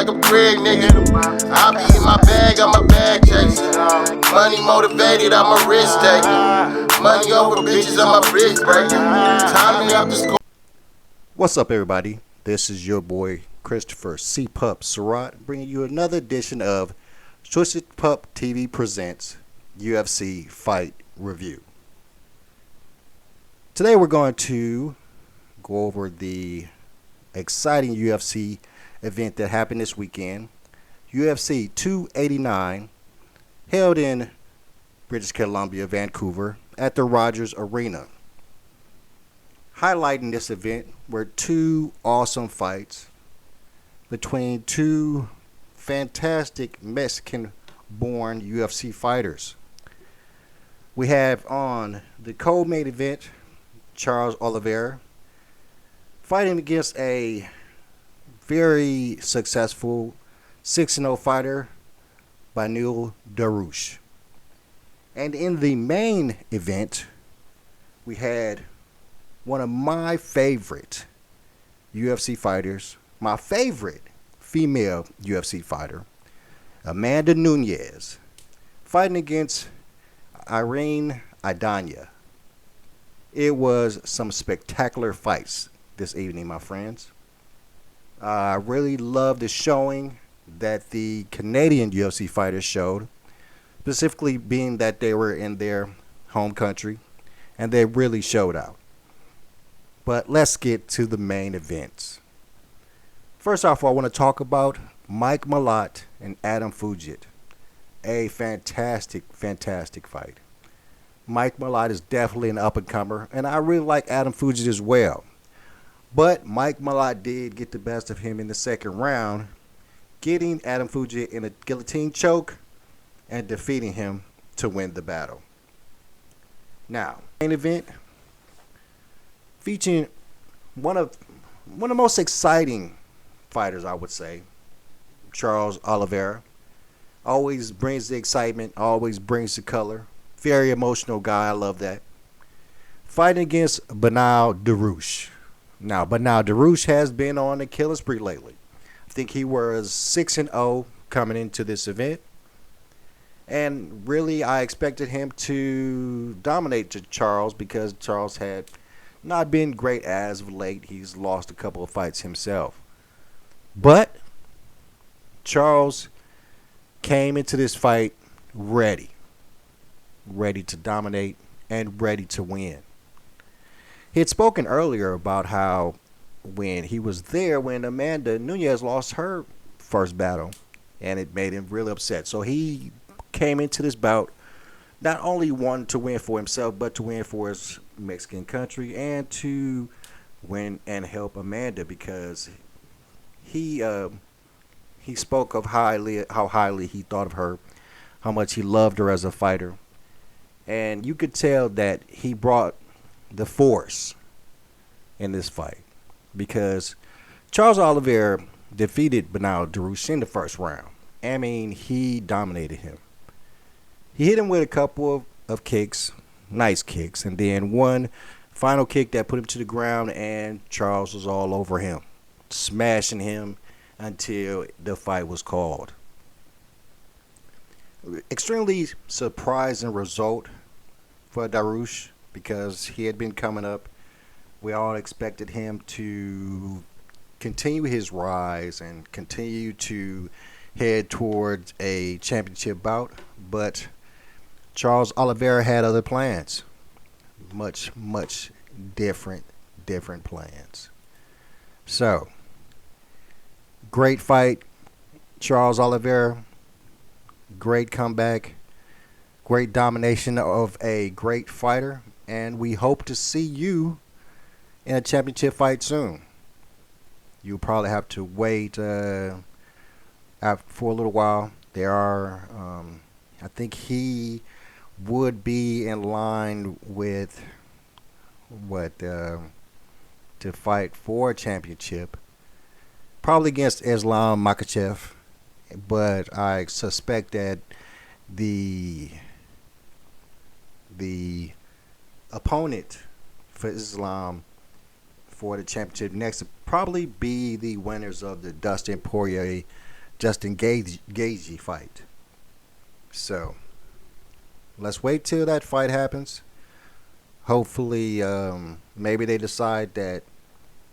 like a Craig, nigga. I be in my bag, I'm a bag chaser. Money motivated, I'm a risk taker. Money over bitches, I'm a bridge breaker. Timing up the score. What's up, everybody? This is your boy Christopher C. Pup Surratt, bringing you another edition of Twisted Pup TV presents UFC Fight Review. Today we're going to go over the exciting UFC event that happened this weekend, UFC 289, held in British Columbia, Vancouver, at the Rogers Arena. Highlighting this event were two awesome fights between two fantastic Mexican-born UFC fighters. We have on the co-main event Charles Oliveira fighting against a very successful 6-0 fighter, Beneil Dariush. And in the main event, we had one of my favorite UFC fighters, my favorite female UFC fighter, Amanda Nunes, fighting against Irene Aldana. It was some spectacular fights this evening, my friends. I really loved the showing that the Canadian UFC fighters showed, specifically being that they were in their home country, and they really showed out. But let's get to the main events. First off, I want to talk about Mike Malott and Adam Fugitt. A fantastic, fantastic fight. Mike Malott is definitely an up-and-comer, and I really like Adam Fugitt as well. But Mike Malott did get the best of him in the second round, getting Adam Fugitt in a guillotine choke and defeating him to win the battle. Now, main event featuring one of the most exciting fighters, I would say, Charles Oliveira. Always brings the excitement, always brings the color. Very emotional guy, I love that. Fighting against Beneil Dariush. Now, Beneil Dariush has been on a killing spree lately. I think he was 6-0 coming into this event. And really, I expected him to dominate Charles because Charles had not been great as of late. He's lost a couple of fights himself. But Charles came into this fight ready to dominate and ready to win. He had spoken earlier about how when he was there when Amanda Nunes lost her first battle, and it made him really upset. So he came into this bout not only wanting to win for himself, but to win for his Mexican country and to win and help Amanda, because he spoke of how highly he thought of her, how much he loved her as a fighter. And you could tell that he brought the force in this fight, because Charles Oliveira defeated Beneil Dariush in the first round. I mean, he dominated him. He hit him with a couple of kicks, nice kicks, and then one final kick that put him to the ground, and Charles was all over him, smashing him until the fight was called. Extremely surprising result for Dariush, because he had been coming up. We all expected him to continue his rise and continue to head towards a championship bout, but Charles Oliveira had other plans. Much different plans. So, great fight, Charles Oliveira. Great comeback. Great domination of a great fighter. And we hope to see you in a championship fight soon. You'll probably have to wait for a little while. There are, I think he would be in line with to fight for a championship, probably against Islam Makhachev, but I suspect that the opponent for Islam for the championship next would probably be the winners of the Dustin Poirier Justin Gaethje fight. So let's wait till that fight happens. Hopefully, maybe they decide that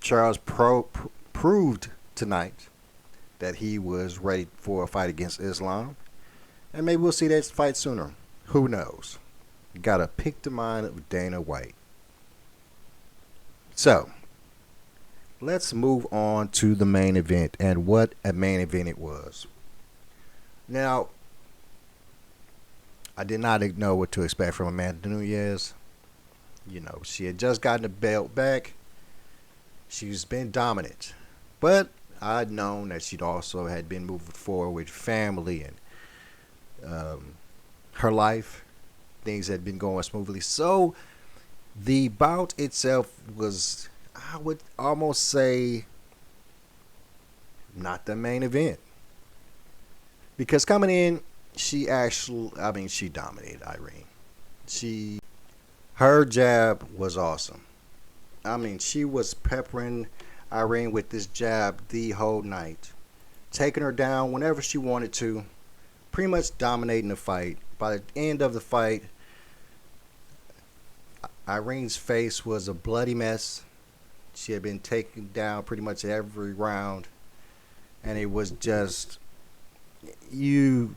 Charles proved tonight that he was ready for a fight against Islam. And maybe we'll see that fight sooner. Who knows? Gotta pick the mind of Dana White. So, let's move on to the main event and what a main event it was. Now, I did not know what to expect from Amanda Nunes. You know, she had just gotten the belt back. She's been dominant. But I'd known that she'd also had been moving forward with family and her life. Things had been going smoothly. So the bout itself was, I would almost say, not the main event. Because coming in, she dominated Irene. Her jab was awesome. I mean, she was peppering Irene with this jab the whole night, taking her down whenever she wanted to, pretty much dominating the fight. By the end of the fight, Irene's face was a bloody mess. She had been taken down pretty much every round, and it was just, you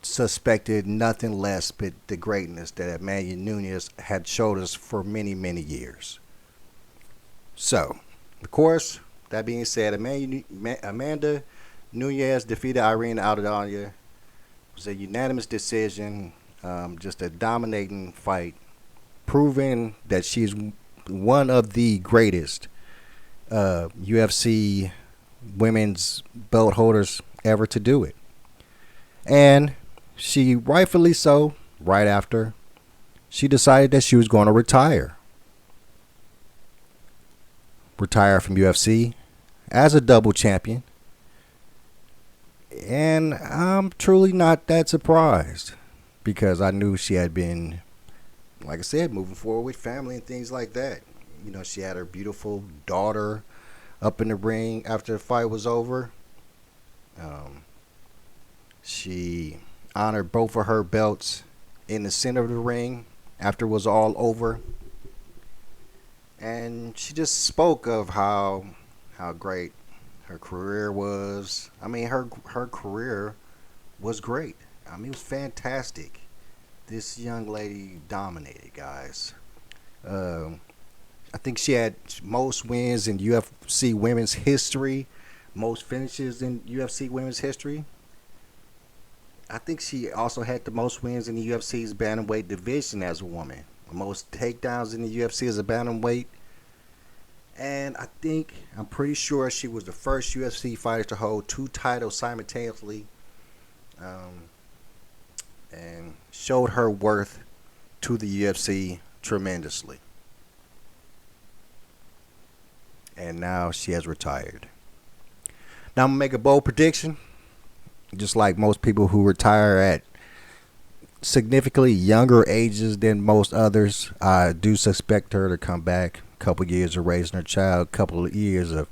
suspected nothing less but the greatness that Amanda Nunes had showed us for many, many years. So, of course, that being said, Amanda Nunes defeated Irene Aldana. It was a unanimous decision, just a dominating fight, proving that she's one of the greatest UFC women's belt holders ever to do it. And she, rightfully so, right after, she decided that she was going to retire. Retire from UFC as a double champion. And I'm truly not that surprised, because I knew she had been, like I said, moving forward with family and things like that. You know, she had her beautiful daughter up in the ring after the fight was over. She honored both of her belts in the center of the ring after it was all over. And she just spoke of how great her career was. I mean, her career was great. I mean, it was fantastic. This young lady dominated, guys. I think she had most wins in UFC women's history, most finishes in UFC women's history. I think she also had the most wins in the UFC's bantamweight division as a woman. Most takedowns in the UFC as a bantamweight. And I'm pretty sure she was the first UFC fighter to hold 2 titles simultaneously. And showed her worth to the UFC tremendously. And now she has retired. Now I'm going to make a bold prediction. Just like most people who retire at significantly younger ages than most others, I do suspect her to come back. A couple years of raising her child, a couple of years of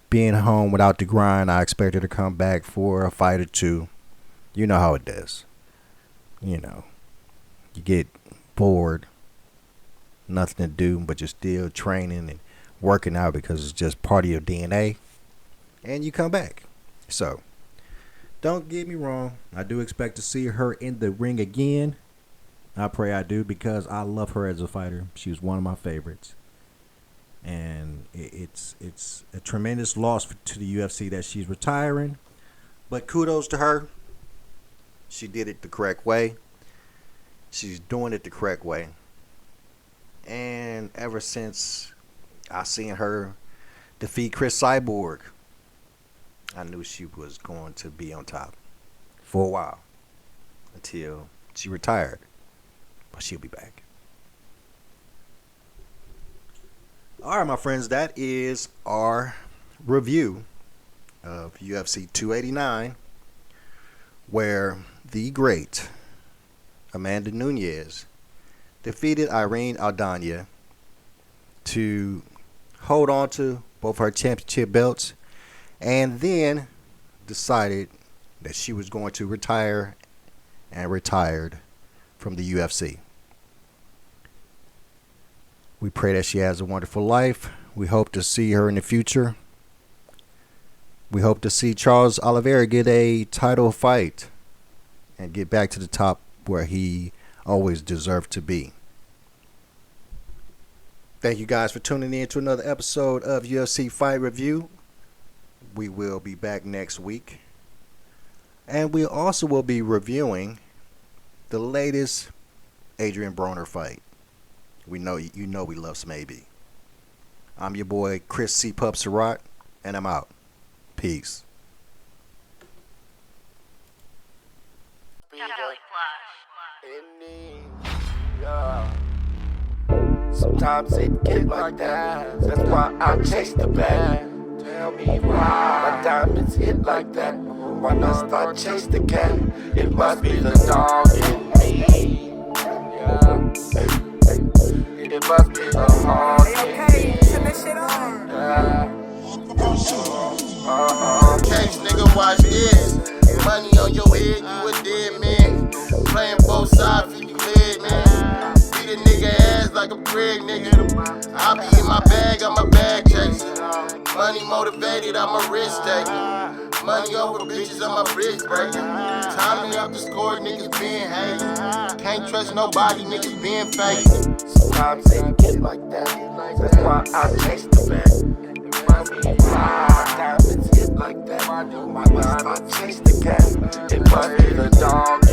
being home without the grind. I expect her to come back for a fight or two. You know how it does. You know, you get bored, nothing to do, but you're still training and working out because it's just part of your DNA, and you come back. So, don't get me wrong, I do expect to see her in the ring again. I pray I do, because I love her as a fighter. She was one of my favorites. And it's a tremendous loss to the UFC that she's retiring. But kudos to her. She did it the correct way. She's doing it the correct way. And ever since I seen her defeat Chris Cyborg, I knew she was going to be on top for a while until she retired. But she'll be back. All right, my friends, that is our review of UFC 289, where the great Amanda Nunes defeated Irene Aldana to hold on to both her championship belts, and then decided that she was going to retire and retired from the UFC. We pray that she has a wonderful life. We hope to see her in the future. We hope to see Charles Oliveira get a title fight and get back to the top where he always deserved to be. Thank you guys for tuning in to another episode of UFC Fight Review. We will be back next week. And we also will be reviewing the latest Adrian Broner fight. We know you know we love some AB. I'm your boy Chris C. Pup Surratt, and I'm out. Peace. Sometimes it get like that. That's why I chase the bag. Tell me why my diamonds hit like that. Why not start chase the cat? It must be the dog in me. Yeah. It must be the hog in me. Case nigga, watch this. Money on your head, you a dead man. Playing both sides for you led, man. Beat a nigga ass like a prig, nigga. I be in my bag, I'm a bag chaser. Money motivated, I'm a risk taker. Money over bitches, I'm a bridge breaker. Timing up the score, niggas being hated. Can't trust nobody, niggas being fake. Sometimes it get like that. That's why I chase the bag. My diamonds hit like that. My mind, I chase the cat. It must be the dog